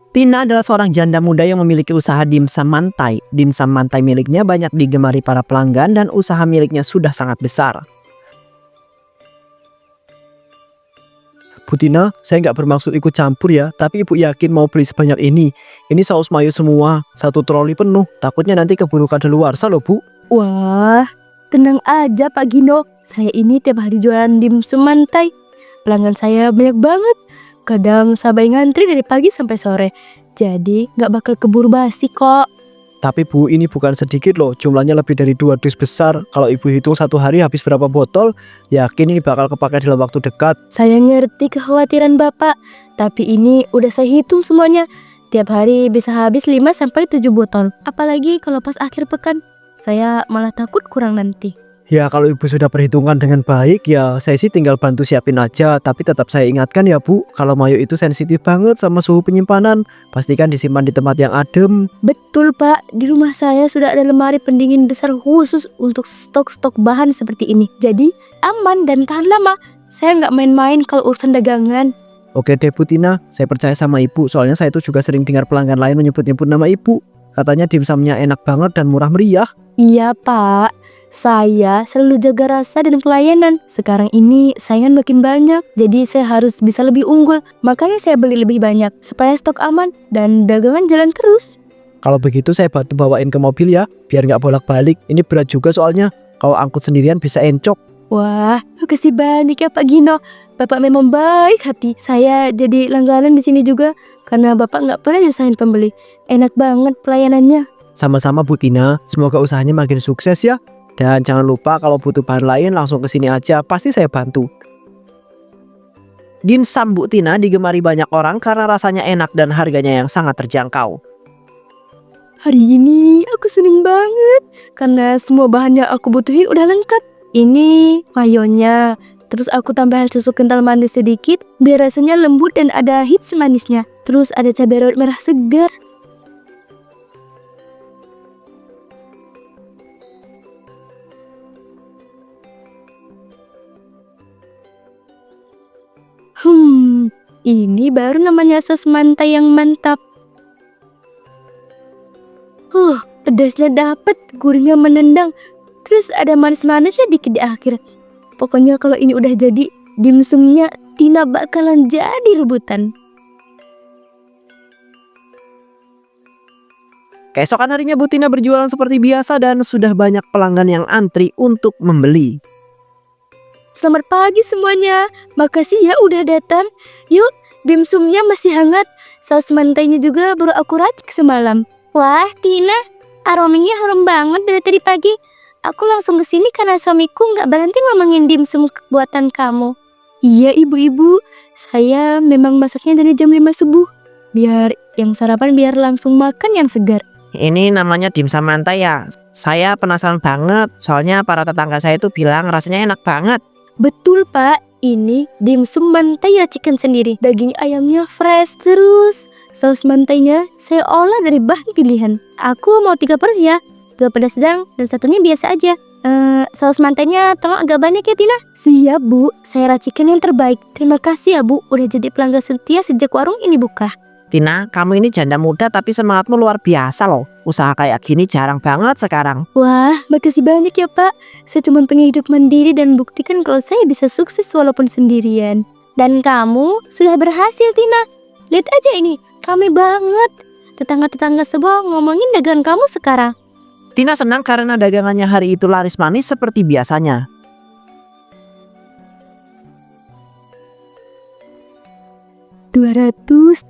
Tina adalah seorang janda muda yang memiliki usaha dimsum mantai. Dimsum mantai miliknya banyak digemari para pelanggan dan usaha miliknya sudah sangat besar. Bu Tina, saya nggak bermaksud ikut campur ya, tapi ibu yakin mau beli sebanyak ini. Ini saus mayo semua, satu troli penuh. Takutnya nanti keburu kadaluarsa loh bu. Wah, tenang aja Pak Gino. Saya ini tiap hari jualan dimsum mantai. Pelanggan saya banyak banget. Kadang sampai ngantri dari pagi sampai sore. Jadi nggak bakal keburu basi kok. Tapi bu, ini bukan sedikit loh, jumlahnya lebih dari 2 dus besar. Kalau ibu hitung satu hari habis berapa botol, yakin ini bakal kepakai dalam waktu dekat. Saya ngerti kekhawatiran Bapak, tapi ini udah saya hitung semuanya. Tiap hari bisa habis 5-7 botol. Apalagi kalau pas akhir pekan, saya malah takut kurang nanti. Ya kalau ibu sudah perhitungkan dengan baik ya saya sih tinggal bantu siapin aja. Tapi tetap saya ingatkan ya bu, kalau mayo itu sensitif banget sama suhu penyimpanan. Pastikan disimpan di tempat yang adem. Betul Pak, di rumah saya sudah ada lemari pendingin besar khusus untuk stok-stok bahan seperti ini. Jadi aman dan tahan lama. Saya nggak main-main kalau urusan dagangan. Oke deh Bu Tina, saya percaya sama ibu. Soalnya saya itu juga sering dengar pelanggan lain menyebut-nyebut nama ibu. Katanya dimsumnya enak banget dan murah meriah. Iya Pak, saya selalu jaga rasa dan pelayanan. Sekarang ini saingan makin banyak, jadi saya harus bisa lebih unggul. Makanya saya beli lebih banyak, supaya stok aman dan dagangan jalan terus. Kalau begitu saya bantu bawain ke mobil ya, biar nggak bolak-balik. Ini berat juga soalnya, kalau angkut sendirian bisa encok. Wah, makasih banyak ya Pak Gino. Bapak memang baik hati. Saya jadi langganan di sini juga, karena Bapak nggak pernah nyusahin pembeli. Enak banget pelayanannya. Sama-sama Bu Tina, semoga usahanya makin sukses ya. Dan jangan lupa kalau butuh bahan lain langsung ke sini aja, pasti saya bantu. Dimsum Bu Tina digemari banyak orang karena rasanya enak dan harganya yang sangat terjangkau. Hari ini aku seneng banget, karena semua bahan yang aku butuhin udah lengkap. Ini mayonya, terus aku tambahin susu kental manis sedikit, biar rasanya lembut dan ada hits manisnya. Terus ada cabai rawit merah segar. Ini baru namanya sos mantai yang mantap. Pedasnya dapet, gurihnya menendang. Terus ada manis-manisnya dikit di akhir. Pokoknya kalau ini udah jadi, dimsumnya Tina bakalan jadi rebutan. Keesokan harinya Bu Tina berjualan seperti biasa dan sudah banyak pelanggan yang antri untuk membeli. Selamat pagi semuanya, makasih ya udah datang. Yuk, dimsumnya masih hangat. Saus mantainya juga baru aku racik semalam. Wah Tina, aromanya harum banget dari tadi pagi. Aku langsung kesini karena suamiku nggak berhenti ngomongin dimsum buatan kamu. Iya ibu-ibu, saya memang masaknya dari jam 5 subuh. Biar yang sarapan biar langsung makan yang segar. Ini namanya dimsum mantai ya. Saya penasaran banget, soalnya para tetangga saya itu bilang rasanya enak banget. Betul Pak, ini dimsum mantai racikan sendiri. Daging ayamnya fresh terus. Saus mantainya saya olah dari bahan pilihan. Aku mau 3 porsi ya, 2 pedas sedang dan satunya biasa aja. Saus mantainya tolong agak banyak ya Tina. Siap Bu, saya racikan yang terbaik. Terima kasih ya Bu, udah jadi pelanggan setia sejak warung ini buka. Tina, kamu ini janda muda tapi semangatmu luar biasa loh. Usaha kayak gini jarang banget sekarang. Wah, makasih banyak ya Pak. Saya cuma pengen hidup mandiri dan buktikan kalau saya bisa sukses walaupun sendirian. Dan kamu sudah berhasil Tina. Lihat aja ini, ramai banget. Tetangga-tetangga sebelah ngomongin dagangan kamu sekarang. Tina senang karena dagangannya hari itu laris manis seperti biasanya. $200,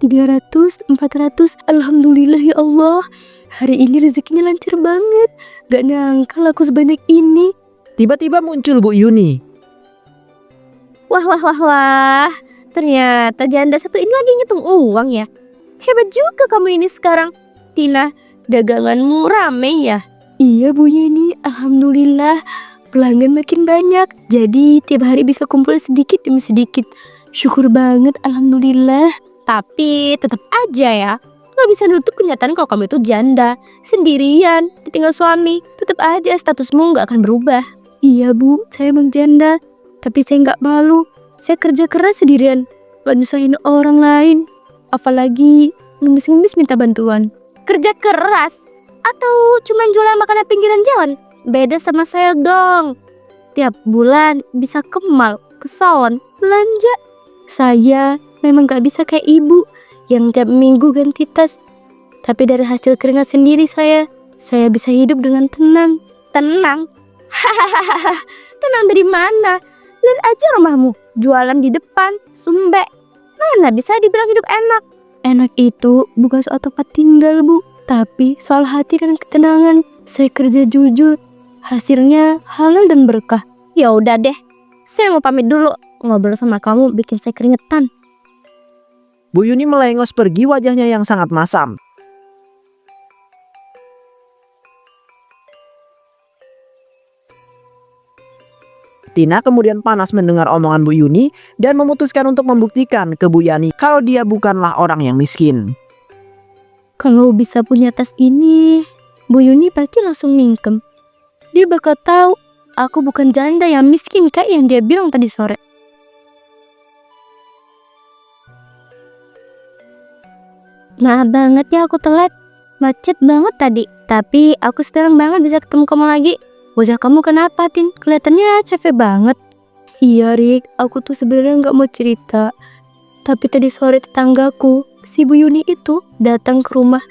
$300, $400. Alhamdulillah ya Allah. Hari ini rezekinya lancar banget. Gak nyangka laku sebanyak ini. Tiba-tiba muncul Bu Yuni. Wah. Ternyata janda satu ini lagi ngitung uang ya. Hebat juga kamu ini sekarang. Tina, daganganmu rame ya? Iya Bu Yuni, alhamdulillah. Pelanggan makin banyak. Jadi tiap hari bisa kumpul sedikit demi sedikit. Syukur banget, alhamdulillah. Tapi tetap aja ya, gak bisa nutup kenyataan kalau kamu itu janda, sendirian, ditinggal suami. Tetap aja statusmu gak akan berubah. Iya Bu, saya emang janda, tapi saya gak malu. Saya kerja keras sendirian, gak nyusahin orang lain. Apalagi ngemis-ngemis minta bantuan. Kerja keras? Atau cuman jualan makanan pinggiran jalan? Beda sama saya dong. Tiap bulan bisa ke mall, ke salon, belanja. Saya memang gak bisa kayak ibu yang tiap minggu ganti tas. Tapi dari hasil keringat sendiri saya bisa hidup dengan tenang. Tenang? Hahaha, tenang dari mana? Lihat aja rumahmu, jualan di depan, sumbek. Mana bisa dibilang hidup enak? Enak itu bukan soal tempat tinggal, Bu, tapi soal hati dan ketenangan. Saya kerja jujur, hasilnya halal dan berkah. Ya udah deh, saya mau pamit dulu. Ngobrol sama kamu bikin saya keringetan. Bu Yuni melengos pergi, wajahnya yang sangat masam. Tina kemudian panas mendengar omongan Bu Yuni dan memutuskan untuk membuktikan ke Bu Yani kalau dia bukanlah orang yang miskin. Kalau bisa punya tas ini, Bu Yuni pasti langsung mingkem. Dia bakal tahu aku bukan janda yang miskin kayak yang dia bilang tadi sore. Maaf banget ya aku telat. Macet banget tadi. Tapi aku senang banget bisa ketemu kamu lagi. Wajah kamu kenapa, Tin? Kelihatannya capek banget. Iya, Rik. Aku tuh sebenarnya nggak mau cerita. Tapi tadi sore tetanggaku, si Bu Yuni itu datang ke rumah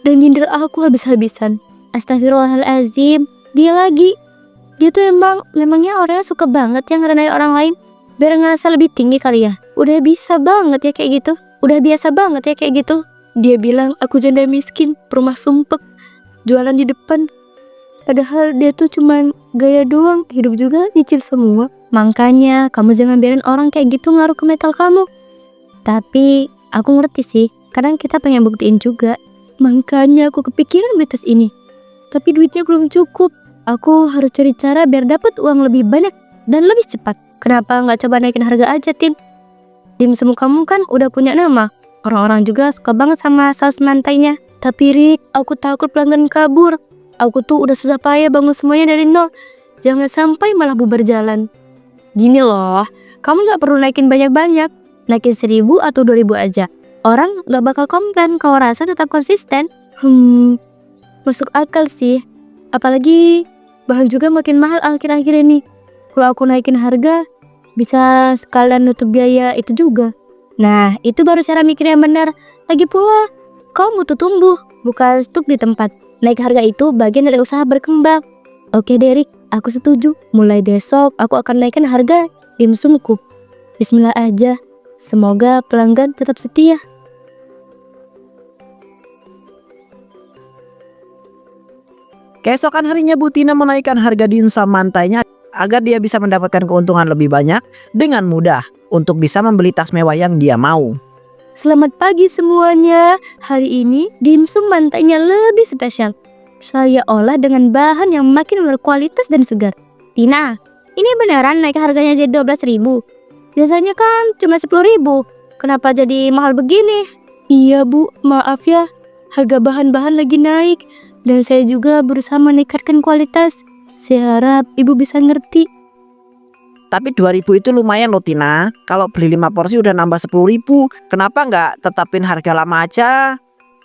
dan nyindir aku habis-habisan. Astagfirullahaladzim. Dia lagi. Dia tuh memangnya orangnya suka banget yang ngerendahin orang lain. Biar ngerasa lebih tinggi kali ya. Udah bisa banget ya kayak gitu. Udah biasa banget ya kayak gitu. Dia bilang aku janda miskin, perumah sumpek, jualan di depan. Padahal dia tuh cuman gaya doang, hidup juga nyicil semua. Makanya kamu jangan biarin orang kayak gitu ngaruh ke mental kamu. Tapi aku ngerti sih, kadang kita pengen buktiin juga. Makanya aku kepikiran beli tas ini. Tapi duitnya belum cukup. Aku harus cari cara biar dapat uang lebih banyak dan lebih cepat. Kenapa nggak coba naikin harga aja, Tin? Dimsum kamu kan udah punya nama. Orang-orang juga suka banget sama saus mantainya. Tapi Rik, aku takut pelanggan kabur. Aku tuh udah susah payah bangun semuanya dari nol. Jangan sampai malah bubar jalan. Gini loh, kamu gak perlu naikin banyak-banyak. Naikin 1.000 atau 2.000 aja. Orang gak bakal komplain kalau rasa tetap konsisten. Masuk akal sih. Apalagi bahan juga makin mahal akhir-akhir ini. Kalau aku naikin harga, bisa sekalian nutup biaya itu juga. Nah, itu baru cara mikir yang benar. Lagi pula, kamu butuh tumbuh, bukan stuck di tempat. Naik harga itu bagian dari usaha berkembang. Oke Derek, aku setuju. Mulai besok aku akan naikkan harga dimsumku. Bismillah aja. Semoga pelanggan tetap setia. Keesokan harinya Bu Tina menaikkan harga dimsum mantainya agar dia bisa mendapatkan keuntungan lebih banyak dengan mudah untuk bisa membeli tas mewah yang dia mau. Selamat pagi semuanya. Hari ini dimsum mantainya lebih spesial. Saya olah dengan bahan yang makin berkualitas dan segar. Tina, ini beneran naik harganya jadi 12.000? Biasanya kan cuma 10.000. Kenapa jadi mahal begini? Iya Bu, maaf ya. Harga bahan-bahan lagi naik. Dan saya juga berusaha meningkatkan kualitas. Saya harap Ibu bisa ngerti. Tapi 2.000 itu lumayan loh Tina. Kalau beli 5 porsi udah nambah 10.000. Kenapa nggak tetapin harga lama aja?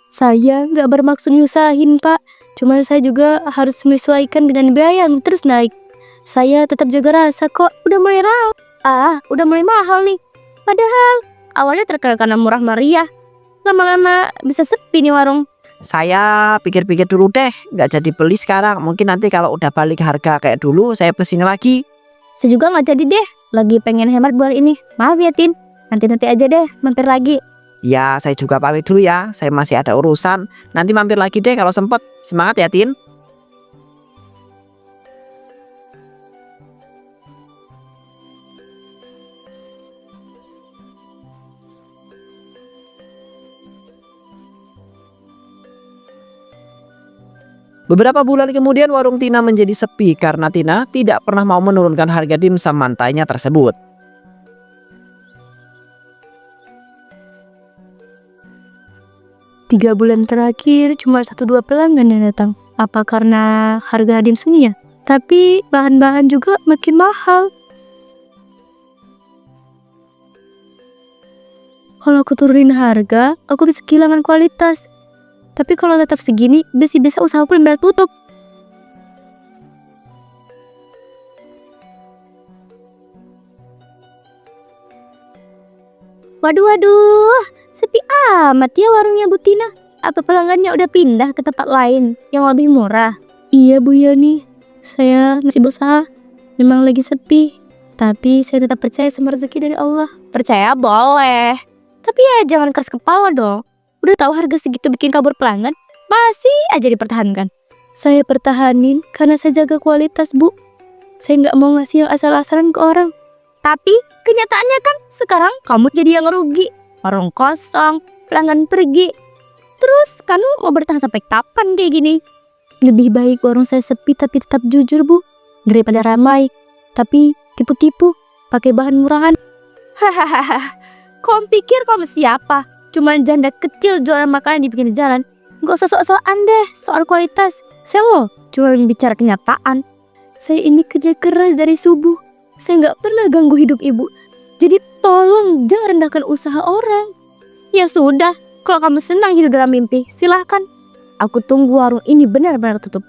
Saya nggak bermaksud nyusahin Pak. Cuma saya juga harus menyesuaikan dengan biaya yang terus naik. Saya tetap jaga rasa kok. Udah mulai mahal nih. Padahal awalnya terkenal karena murah meriah. Lama-lama bisa sepi nih warung. Saya pikir-pikir dulu deh. Nggak jadi beli sekarang. Mungkin nanti kalau udah balik harga kayak dulu saya kesini lagi. Saya juga nggak jadi deh. Lagi pengen hemat bulan ini. Maaf ya Tin. Nanti aja deh mampir lagi. Ya saya juga pamit dulu ya. Saya masih ada urusan. Nanti mampir lagi deh kalau sempet. Semangat ya Tin. Beberapa bulan kemudian warung Tina menjadi sepi karena Tina tidak pernah mau menurunkan harga dimsum mantainya tersebut. Tiga bulan terakhir cuma 1-2 pelanggan yang datang. Apa karena harga dimsumnya? Tapi bahan-bahan juga makin mahal. Kalau aku turunin harga, aku bisa kehilangan kualitas. Tapi kalau tetap segini, bisa usahaku benar tutup. Waduh, sepi amat ya warungnya Bu Tina. Apa pelanggannya udah pindah ke tempat lain yang lebih murah? Iya Bu Yani, saya masih berusaha. Memang lagi sepi, tapi saya tetap percaya sama rezeki dari Allah. Percaya boleh, tapi ya jangan keras kepala dong. Udah tahu harga segitu bikin kabur pelanggan, masih aja dipertahankan. Saya pertahanin karena saya jaga kualitas Bu. Saya nggak mau ngasih yang asal-asalan ke orang. Tapi kenyataannya kan sekarang kamu jadi yang rugi. Warung kosong, pelanggan pergi. Terus kamu mau bertahan sampai kapan kayak gini? Lebih baik warung saya sepi tapi tetap jujur Bu, daripada ramai tapi tipu-tipu pakai bahan murahan. Hahaha, kamu pikir kamu siapa? Cuma janda kecil jualan makanan di pinggir jalan. Gak usah sok-sokan deh soal kualitas. Saya loh cuma bicara kenyataan. Saya ini kerja keras dari subuh. Saya nggak pernah ganggu hidup ibu. Jadi tolong jangan rendahkan usaha orang. Ya sudah, kalau kamu senang hidup dalam mimpi, silahkan. Aku tunggu warung ini benar-benar tutup.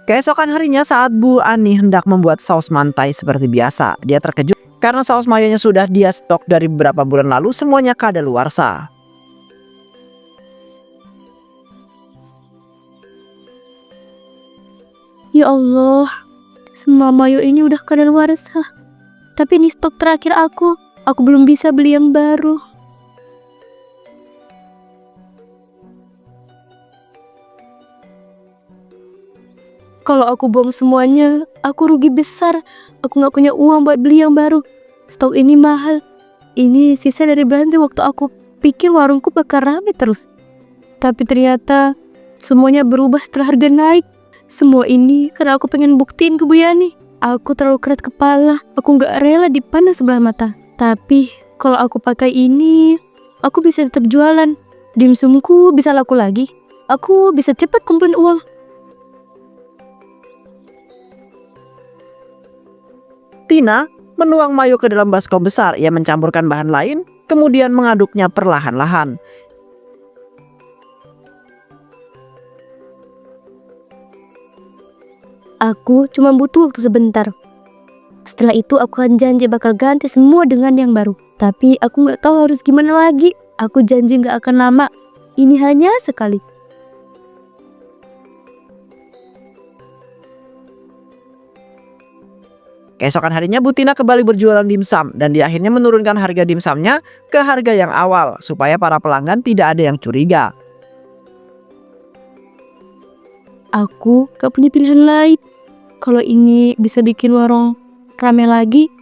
Keesokan harinya saat Bu Ani hendak membuat saus mantai seperti biasa, dia terkejut karena saus mayonya sudah dia stok dari beberapa bulan lalu, semuanya kadaluarsa. Ya Allah, semua mayo ini udah kadaluarsa. Tapi ini stok terakhir aku belum bisa beli yang baru. Kalau aku buang semuanya, aku rugi besar. Aku gak punya uang buat beli yang baru. Stok ini mahal. Ini sisa dari belanja waktu aku pikir warungku bakal rame terus. Tapi ternyata semuanya berubah setelah harga naik. Semua ini karena aku pengen buktiin ke Bu Yani. Aku terlalu keras kepala. Aku gak rela dipandang sebelah mata. Tapi kalau aku pakai ini, aku bisa tetap jualan. Dimsumku bisa laku lagi. Aku bisa cepat kumpulin uang. Tina menuang mayo ke dalam baskom besar. Ia mencampurkan bahan lain, kemudian mengaduknya perlahan-lahan. Aku cuma butuh waktu sebentar. Setelah itu aku akan janji bakal ganti semua dengan yang baru. Tapi aku gak tahu harus gimana lagi. Aku janji gak akan lama. Ini hanya sekali. Keesokan harinya Bu Tina kembali berjualan dimsum dan dia akhirnya menurunkan harga dimsumnya ke harga yang awal supaya para pelanggan tidak ada yang curiga. Aku gak punya pilihan lain. Kalau ini bisa bikin warung rame lagi,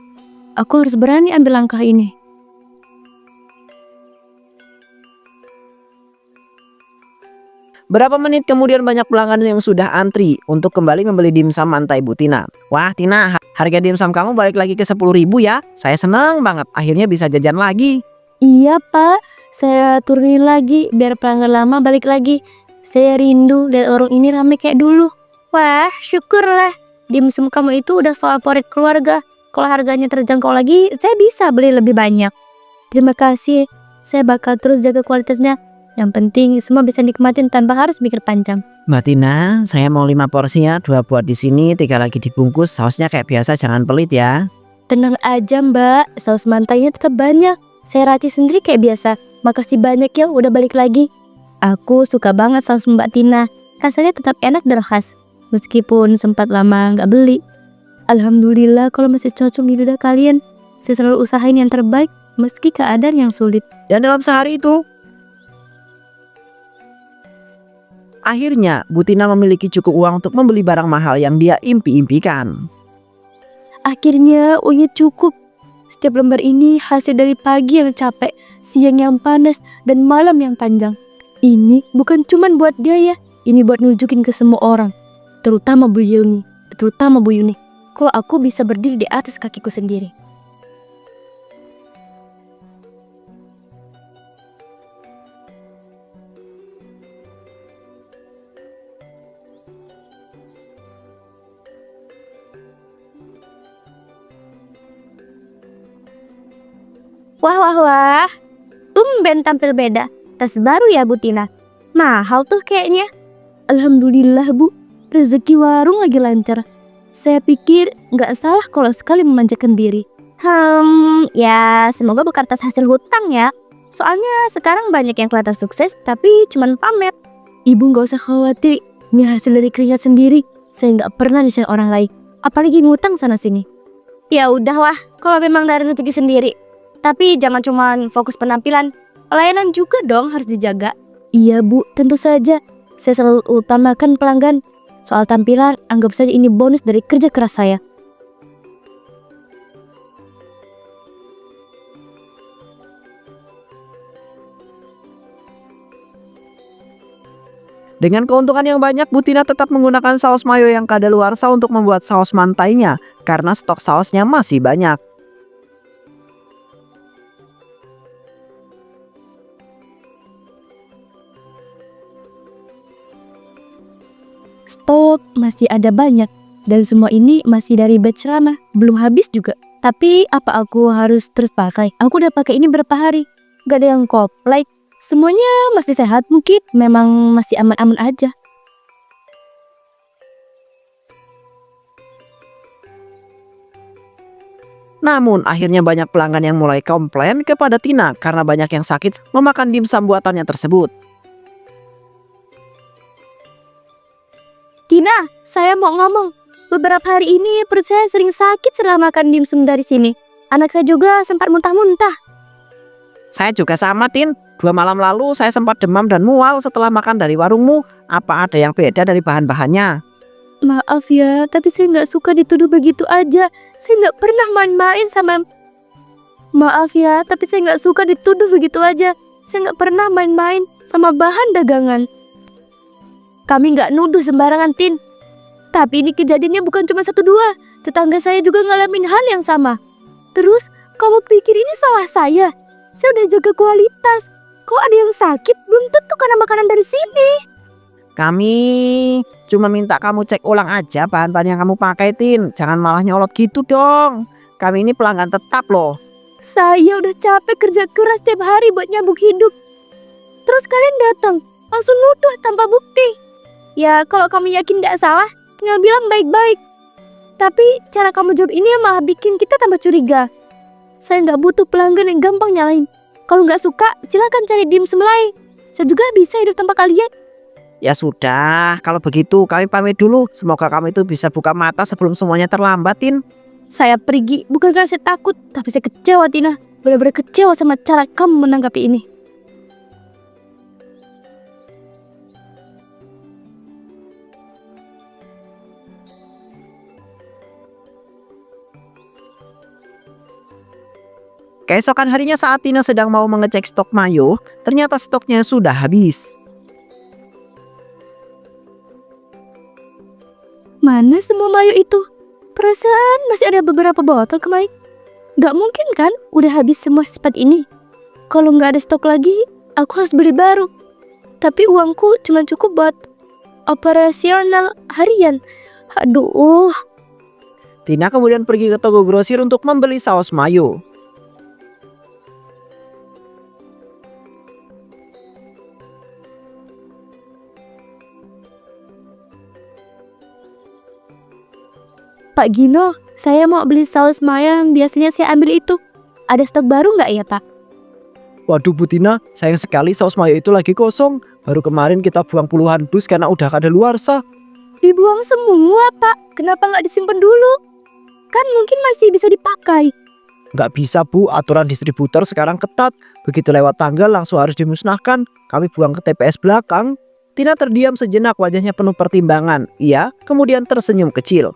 aku harus berani ambil langkah ini. Berapa menit kemudian banyak pelanggan yang sudah antri untuk kembali membeli dimsum mantai Bu Tina. Wah Tina, harga dimsum kamu balik lagi ke 10.000 ya. Saya seneng banget, akhirnya bisa jajan lagi. Iya Pak, saya turunin lagi biar pelanggan lama balik lagi. Saya rindu lihat warung ini rame kayak dulu. Wah, syukurlah. Dimsum kamu itu udah favorit keluarga. Kalau harganya terjangkau lagi, saya bisa beli lebih banyak. Terima kasih, saya bakal terus jaga kualitasnya. Yang penting semua bisa nikmatin tanpa harus mikir panjang. Mbak Tina, saya mau 5 porsi ya, 2 buat di sini, 3 lagi dibungkus. Sausnya kayak biasa, jangan pelit ya. Tenang aja Mbak, saus mantainya tetap banyak. Saya racik sendiri kayak biasa. Makasih banyak ya udah balik lagi. Aku suka banget saus Mbak Tina. Rasanya tetap enak dan khas. Meskipun sempat lama nggak beli. Alhamdulillah kalau masih cocok di lidah kalian. Saya selalu usahain yang terbaik meski keadaan yang sulit. Dan dalam sehari itu, akhirnya Bu Tina memiliki cukup uang untuk membeli barang mahal yang dia impi-impikan. Akhirnya uangnya cukup. Setiap lembar ini hasil dari pagi yang capek, siang yang panas, dan malam yang panjang. Ini bukan cuman buat dia ya. Ini buat nunjukin ke semua orang. Terutama Bu Yuni. Kalau aku bisa berdiri di atas kakiku sendiri. Wah wah wah, tumben tampil beda. Tas baru ya Bu Tina. Mahal tuh kayaknya. Alhamdulillah Bu, rezeki warung lagi lancar. Saya pikir nggak salah kalau sekali memanjakan diri. Ya semoga bukan atas hasil hutang ya. Soalnya sekarang banyak yang kelihatan sukses tapi cuman pamer. Ibu nggak usah khawatir, ini hasil dari keringat sendiri. Saya nggak pernah nyusahin orang lain, apalagi ngutang sana sini. Ya udahlah, kalau memang dari rezeki sendiri. Tapi jangan cuman fokus penampilan, pelayanan juga dong harus dijaga. Iya Bu, tentu saja. Saya selalu utamakan pelanggan. Soal tampilan, anggap saja ini bonus dari kerja keras saya. Dengan keuntungan yang banyak, Bu Tina tetap menggunakan saus mayo yang kadaluarsa untuk membuat saus mantainya karena stok sausnya masih banyak. Stok masih ada banyak. Dan semua ini masih dari batch lama, belum habis juga. Tapi apa aku harus terus pakai? Aku udah pakai ini berapa hari. Gak ada yang komplain. Semuanya masih sehat mungkin. Memang masih aman-aman aja. Namun akhirnya banyak pelanggan yang mulai komplain kepada Tina karena banyak yang sakit memakan dimsum buatannya tersebut. Tina, saya mau ngomong. Beberapa hari ini perut saya sering sakit setelah makan dimsum dari sini. Anak saya juga sempat muntah-muntah. Saya juga sama, Tin. 2 malam lalu saya sempat demam dan mual setelah makan dari warungmu. Apa ada yang beda dari bahan-bahannya? Maaf ya, tapi saya nggak suka dituduh begitu aja. Saya nggak pernah main-main sama... Maaf ya, tapi saya nggak suka dituduh begitu aja. Saya nggak pernah main-main sama bahan dagangan. Kami nggak nuduh sembarangan, Tin. Tapi ini kejadiannya bukan cuma 1-2. Tetangga saya juga ngalamin hal yang sama. Terus, kamu pikir ini salah saya? Saya udah jaga kualitas. Kok ada yang sakit? Belum tentu karena makanan dari sini. Kami cuma minta kamu cek ulang aja bahan-bahan yang kamu pakai, Tin. Jangan malah nyolot gitu dong. Kami ini pelanggan tetap loh. Saya udah capek kerja keras tiap hari buat nyambung hidup. Terus kalian datang, langsung nuduh tanpa bukti. Ya kalau kamu yakin gak salah, tinggal bilang baik-baik. Tapi cara kamu jawab ini malah bikin kita tambah curiga. Saya gak butuh pelanggan yang gampang nyalain. Kalau gak suka, silakan cari dimsum lain. Saya juga bisa hidup tanpa kalian. Ya sudah, kalau begitu kami pamit dulu. Semoga kamu itu bisa buka mata sebelum semuanya terlambat, Tin. Saya pergi, bukan karena saya takut, tapi saya kecewa, Tina. Benar-benar kecewa sama cara kamu menanggapi ini. Keesokan harinya saat Tina sedang mau mengecek stok mayo, ternyata stoknya sudah habis. Mana semua mayo itu? Perasaan masih ada beberapa botol kemarin. Gak mungkin kan udah habis semua secepat ini. Kalau gak ada stok lagi, aku harus beli baru. Tapi uangku cuma cukup buat operasional harian. Aduh. Tina kemudian pergi ke toko grosir untuk membeli saus mayo. Pak Gino, saya mau beli saus mayo yang biasanya saya ambil itu. Ada stok baru nggak ya Pak? Waduh Bu Tina, sayang sekali saus mayo itu lagi kosong. Baru kemarin kita buang puluhan dus karena udah kadaluarsa. Dibuang semua Pak, kenapa nggak disimpan dulu? Kan mungkin masih bisa dipakai. Nggak bisa Bu, aturan distributor sekarang ketat. Begitu lewat tanggal langsung harus dimusnahkan. Kami buang ke TPS belakang. Tina terdiam sejenak, wajahnya penuh pertimbangan. Ia kemudian tersenyum kecil.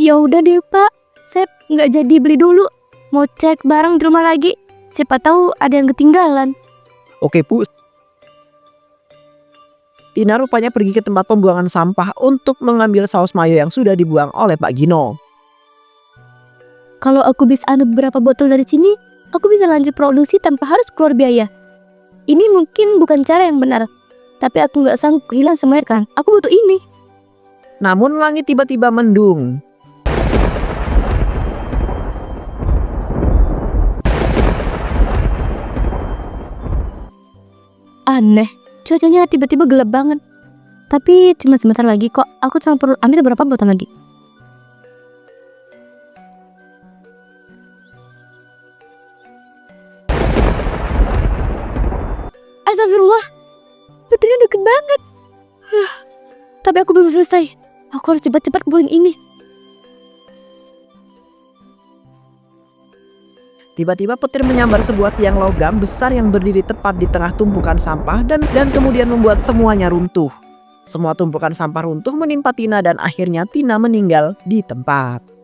Ya udah deh Pak, saya nggak jadi beli dulu. Mau cek barang di rumah lagi. Siapa tahu ada yang ketinggalan. Oke Bu. Tina rupanya pergi ke tempat pembuangan sampah untuk mengambil saus mayo yang sudah dibuang oleh Pak Gino. Kalau aku bisa ambil beberapa botol dari sini, aku bisa lanjut produksi tanpa harus keluar biaya. Ini mungkin bukan cara yang benar, tapi aku nggak sanggup kehilangan semuanya kan. Aku butuh ini. Namun langit tiba-tiba mendung. Aneh, cuacanya tiba-tiba gelap banget. Tapi cuma sebentar lagi kok. Aku cuma perlu ambil beberapa botol lagi. Astagfirullah, baterainya deket banget. Tapi aku belum selesai. Aku harus cepat-cepat kumpulin ini. Tiba-tiba petir menyambar sebuah tiang logam besar yang berdiri tepat di tengah tumpukan sampah dan kemudian membuat semuanya runtuh. Semua tumpukan sampah runtuh menimpa Tina dan akhirnya Tina meninggal di tempat.